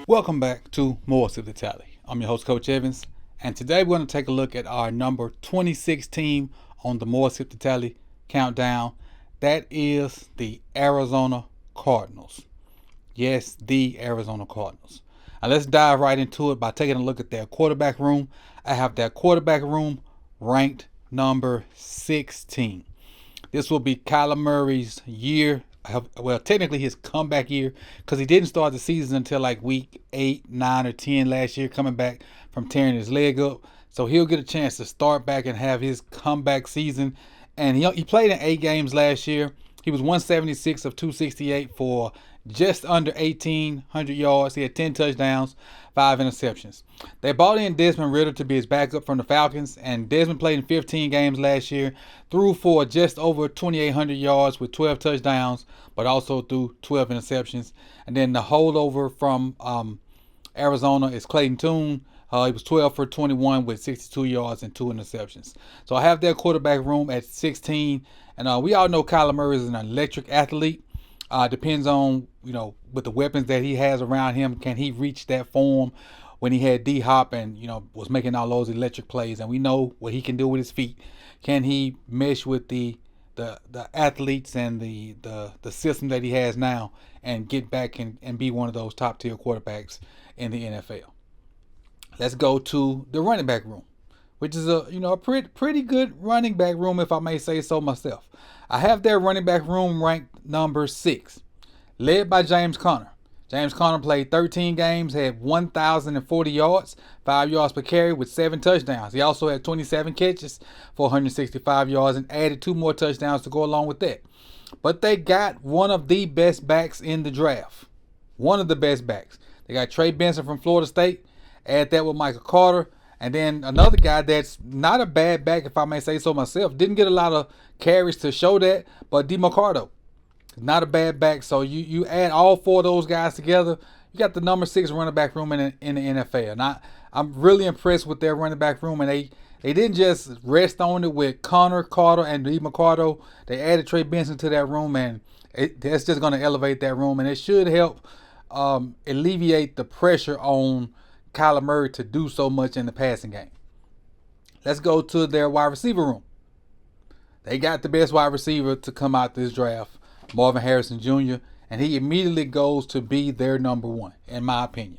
Welcome back to More Sip the Tally. I'm your host, Coach Evans, and today we're going to take a look at our number 26 team on the More Sip the Tally countdown. That is the Arizona Cardinals. Yes, the Arizona Cardinals. Now let's dive right into it by taking a look at their quarterback room. I have their quarterback room ranked number 16. This will be Kyler Murray's year. Well, technically his comeback year, because he didn't start the season until like week 8, 9, or 10 last year, coming back from tearing his leg up. So he'll get a chance to start back and have his comeback season. And he played in 8 games last year. He was 176 of 268 for just under 1,800 yards. He had 10 touchdowns, 5 interceptions. They brought in Desmond Ridder to be his backup from the Falcons, and Desmond played in 15 games last year, threw for just over 2,800 yards with 12 touchdowns, but also threw 12 interceptions. And then the holdover from Arizona is Clayton Tune. He was 12 for 21 with 62 yards and 2 interceptions. So I have their quarterback room at 16. And we all know Kyler Murray is an electric athlete. Depends on, with the weapons that he has around him, can he reach that form when he had D-Hop and, was making all those electric plays. And we know what he can do with his feet. Can he mesh with the athletes and the system that he has now and get back and be one of those top-tier quarterbacks in the NFL? Let's go to the running back room, which is a pretty good running back room, if I may say so myself. I have their running back room ranked number 6, led by James Conner. James Conner played 13 games, had 1,040 yards, 5 yards per carry with 7 touchdowns. He also had 27 catches for 165 yards and added 2 more touchdowns to go along with that. But they got one of the best backs in the draft. One of the best backs. They got Trey Benson from Florida State. Add that with Michael Carter. And then another guy that's not a bad back, if I may say so myself. Didn't get a lot of carries to show that, but DeMarcado. Not a bad back. So you add all 4 of those guys together, you got the number 6 running back room in the NFL. And I'm really impressed with their running back room. And they didn't just rest on it with Connor, Carter, and DeMarcado. They added Trey Benson to that room, and that's just going to elevate that room. And it should help alleviate the pressure on Kyler Murray to do so much in the passing game. Let's go to their wide receiver room. They got the best wide receiver to come out this draft, Marvin Harrison Jr., and he immediately goes to be their number 1, in my opinion.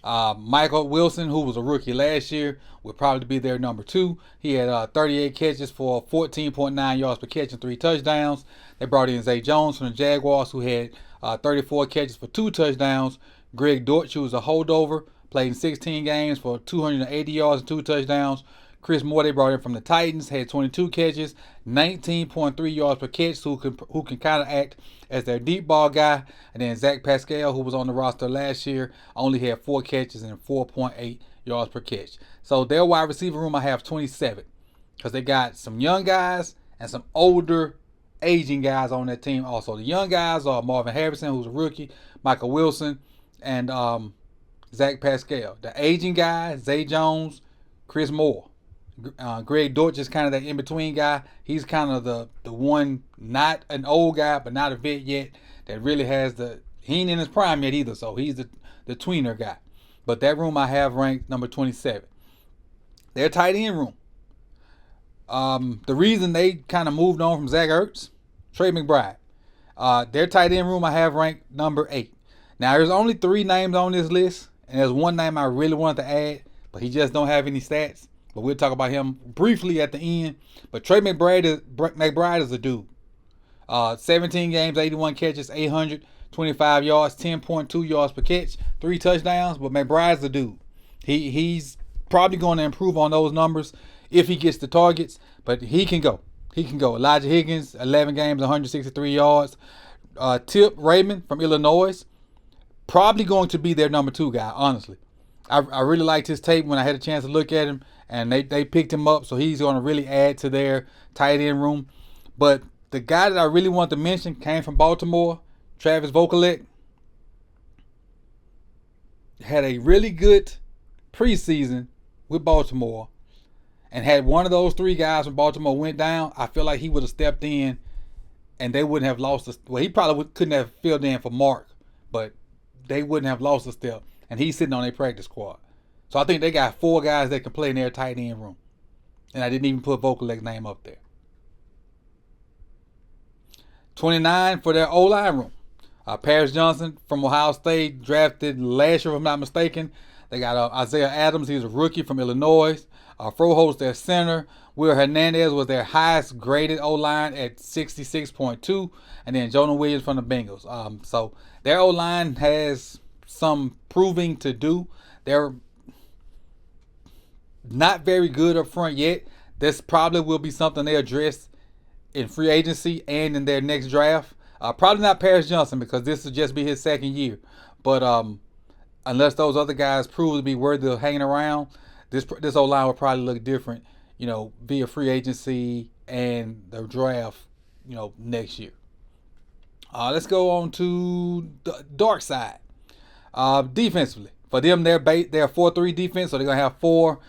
Michael Wilson, who was a rookie last year, would probably be their number 2. He had 38 catches for 14.9 yards per catch and 3 touchdowns. They brought in Zay Jones from the Jaguars, who had 34 catches for 2 touchdowns. Greg Dortch, who was a holdover, played in 16 games for 280 yards and 2 touchdowns. Chris Moore, they brought in from the Titans, had 22 catches, 19.3 yards per catch, who can kind of act as their deep ball guy. And then Zach Pascal, who was on the roster last year, only had 4 catches and 4.8 yards per catch. So their wide receiver room, I have 27, because they got some young guys and some older, aging guys on that team also. The young guys are Marvin Harrison, who's a rookie, Michael Wilson, and Zach Pascal. The aging guys, Zay Jones, Chris Moore. Greg Dortch is kind of that in-between guy. He's kind of the one, not an old guy, but not a vet yet, that really has he ain't in his prime yet either, so he's the tweener guy. But that room I have ranked number 27. Their tight end room. The reason they kind of moved on from Zach Ertz, Trey McBride. Their tight end room I have ranked number 8. Now, there's only 3 names on this list, and there's one name I really wanted to add, but he just don't have any stats. But we'll talk about him briefly at the end. But Trey McBride is a dude. 17 games, 81 catches, 825 yards, 10.2 yards per catch, 3 touchdowns. But McBride's a dude. He's probably going to improve on those numbers if he gets the targets. But he can go. He can go. Elijah Higgins, 11 games, 163 yards. Tip Raymond from Illinois, probably going to be their number 2 guy, honestly. I really liked his tape when I had a chance to look at him, and they picked him up, so he's going to really add to their tight end room. But the guy that I really want to mention came from Baltimore, Travis Vokolek. Had a really good preseason with Baltimore, and had one of those 3 guys from Baltimore went down, I feel like he would have stepped in, and they wouldn't have lost. Well, he probably couldn't have filled in for Mark, but they wouldn't have lost a step, and he's sitting on their practice squad. So I think they got 4 guys that can play in their tight end room. And I didn't even put Vokolek's name up there. 29 for their O-line room. Paris Johnson from Ohio State, drafted last year if I'm not mistaken. They got Isaiah Adams, he's a rookie from Illinois. Froho's their center. Will Hernandez was their highest graded O-line at 66.2. And then Jonah Williams from the Bengals. So their O-line has some proving to do. They're not very good up front yet. This probably will be something they address in free agency and in their next draft. Probably not Paris Johnson because this will just be his second year. But unless those other guys prove to be worthy of hanging around, this O-line will probably look different, via free agency and the draft, next year. Let's go on to the dark side. Defensively, for them, they're 4-3 defense, so they're gonna have 4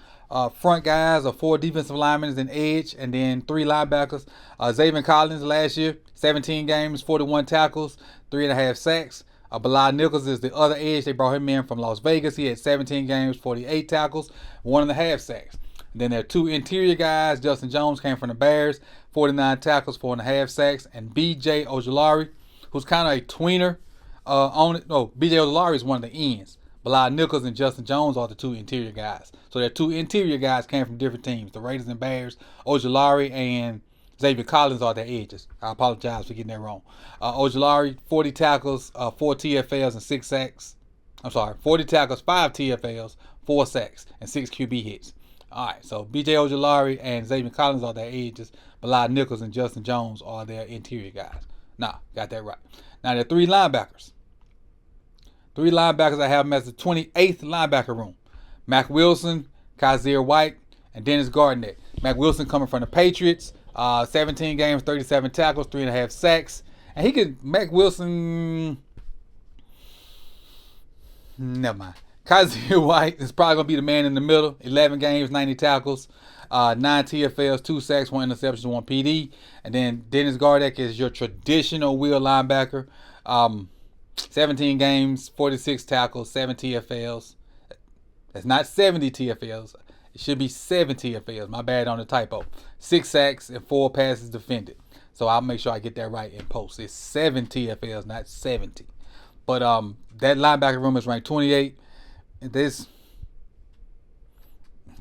front guys or 4 defensive linemen in edge, and then 3 linebackers. Zaven Collins last year, 17 games, 41 tackles, 3.5 sacks. Bilal Nichols is the other edge. They brought him in from Las Vegas. He had 17 games, 48 tackles, 1.5 sacks. And then there are 2 interior guys. Justin Jones came from the Bears, 49 tackles, 4.5 sacks. And B.J. Ojulari, who's kind of a tweener on it. No, B.J. Ojulari is one of the ends. Bilal Nichols and Justin Jones are the 2 interior guys. So their 2 interior guys came from different teams. The Raiders and Bears. Ojulari and Xavier Collins are their edges. I apologize for getting that wrong. Ojulari, 40 tackles, 4 TFLs, and 6 sacks. 40 tackles, 5 TFLs, 4 sacks, and 6 QB hits. All right, so B.J. Ojulari and Xavier Collins are their edges. Bilal Nichols and Justin Jones are their interior guys. Got that right. Now, there are 3 linebackers. 3 linebackers, I have them as the 28th linebacker room. Mack Wilson, Kaiser White, and Dennis Garnett. Mack Wilson coming from the Patriots. 17 games, 37 tackles, 3.5 sacks. And Mack Wilson, never mind. Kaiser White is probably going to be the man in the middle. 11 games, 90 tackles, 9 TFLs, 2 sacks, 1 interception, 1 PD. And then Dennis Gardeck is your traditional wheel linebacker. 17 games, 46 tackles, 7 TFLs. That's not 70 TFLs. It should be 7 TFLs. My bad on the typo. 6 sacks and 4 passes defended. So I'll make sure I get that right in post. It's 7 TFLs, not 70. But that linebacker room is ranked 28. This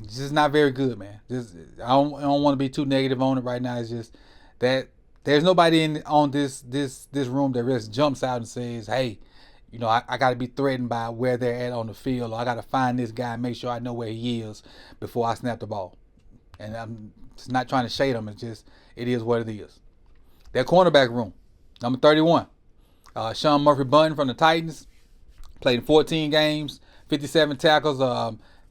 is just not very good, man. I don't want to be too negative on it right now. It's just that there's nobody on this room that just jumps out and says, hey, I got to be threatened by where they're at on the field, or I got to find this guy and make sure I know where he is before I snap the ball. And I'm just not trying to shade them. It's just, it is what it is. Their cornerback room, number 31. Sean Murphy-Bunting from the Titans, played in 14 games, 57 tackles,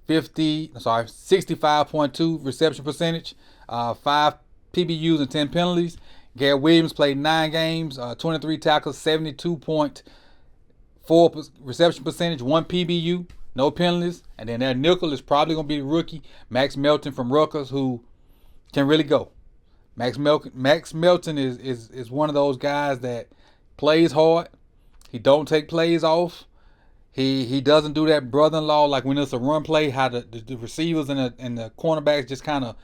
65.2 reception percentage, 5 PBUs and 10 penalties. Garrett Williams played 9 games, 23 tackles, 72.4 reception percentage, 1 PBU, no penalties. And then their nickel is probably going to be the rookie, Max Melton from Rutgers, who can really go. Max Melton is one of those guys that plays hard. He don't take plays off. He doesn't do that brother-in-law like when it's a run play, how the receivers and the cornerbacks just kind of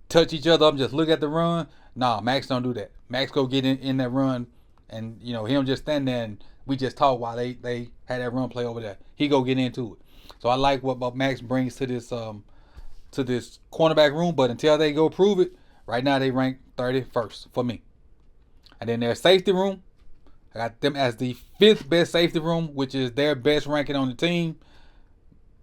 touch each other up and just look at the run. Nah, Max don't do that. Max go get in that run, and he don't just stand there and we just talk while they had that run play over there. He go get into it. So I like what Max brings to this cornerback room, but until they go prove it, right now they rank 31st for me. And then their safety room, I got them as the 5th best safety room, which is their best ranking on the team.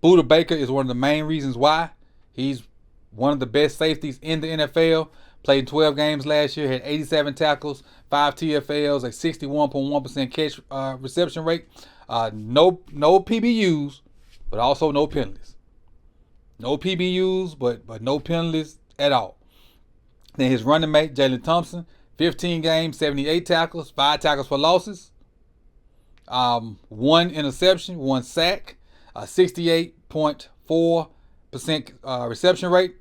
Buda Baker is one of the main reasons why. He's one of the best safeties in the NFL. Played 12 games last year, had 87 tackles, 5 TFLs, a 61.1% catch reception rate. No PBUs, but also no penalties. No PBUs, but no penalties at all. Then his running mate, Jalen Thompson, 15 games, 78 tackles, 5 tackles for losses, 1 interception, 1 sack, 68.4% reception rate,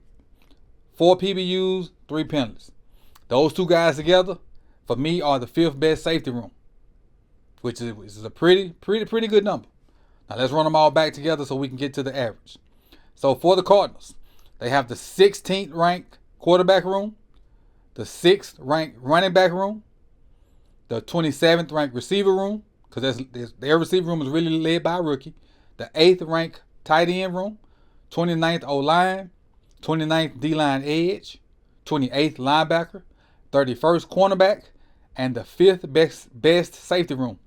4 PBUs, 3 penalties. Those 2 guys together, for me, are the 5th best safety room. which is a pretty good number. Now let's run them all back together so we can get to the average. So for the Cardinals, they have the 16th ranked quarterback room, the 6th ranked running back room, the 27th ranked receiver room, because their receiver room is really led by a rookie, the 8th ranked tight end room, 29th O-line, 29th D-line edge, 28th linebacker, 31st cornerback, and the 5th best safety room.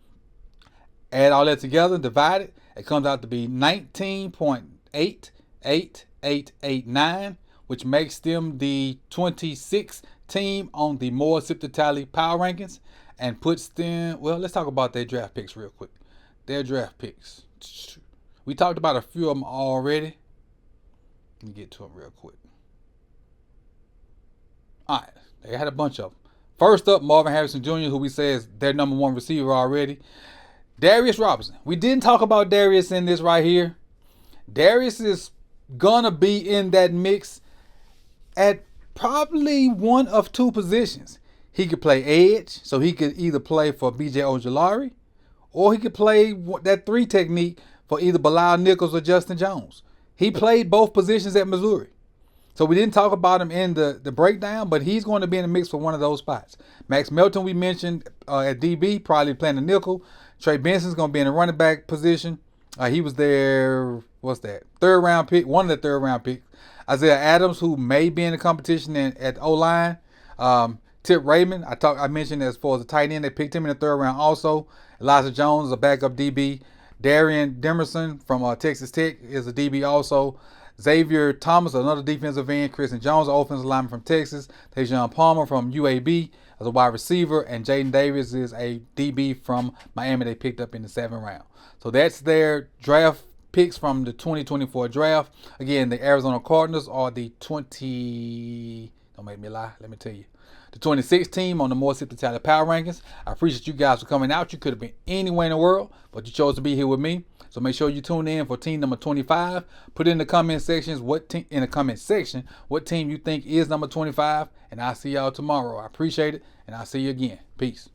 Add all that together, divide it, it comes out to be 19.88889, which makes them the 26th team on the More Sip to Tally power rankings, and puts them, well, let's talk about their draft picks real quick. Their draft picks. We talked about a few of them already. Let me get to them real quick. All right, they had a bunch of them. First up, Marvin Harrison Jr., who we say is their number 1 receiver already. Darius Robinson. We didn't talk about Darius in this right here. Darius is gonna be in that mix at probably one of 2 positions. He could play edge, so he could either play for B.J. Ojulari, or he could play that 3 technique for either Bilal Nichols or Justin Jones. He played both positions at Missouri. So we didn't talk about him in the breakdown, but he's going to be in the mix for one of those spots. Max Melton, we mentioned at DB, probably playing the nickel. Trey Benson's going to be in the running back position. He was their, what's that, 3rd round pick, one of the 3rd round picks. Isaiah Adams, who may be in the competition at O-line. Tip Raymond, I mentioned as far as the tight end, they picked him in the 3rd round also. Elijah Jones, a backup DB. Darian Demerson from Texas Tech is a DB also. Xavier Thomas, another defensive end. Christian Jones, an offensive lineman from Texas. Tajon Palmer from UAB as a wide receiver. And Jaden Davis is a DB from Miami they picked up in the 7th round. So that's their draft picks from the 2024 draft. Again, the Arizona Cardinals are the don't make me lie, let me tell you, the 26th team on the More Sip to Tally power rankings. I appreciate you guys for coming out. You could have been anywhere in the world, but you chose to be here with me. So make sure you tune in for team number 25. Put in the comment sections what team you think is number 25, and I'll see y'all tomorrow. I appreciate it, and I'll see you again. Peace.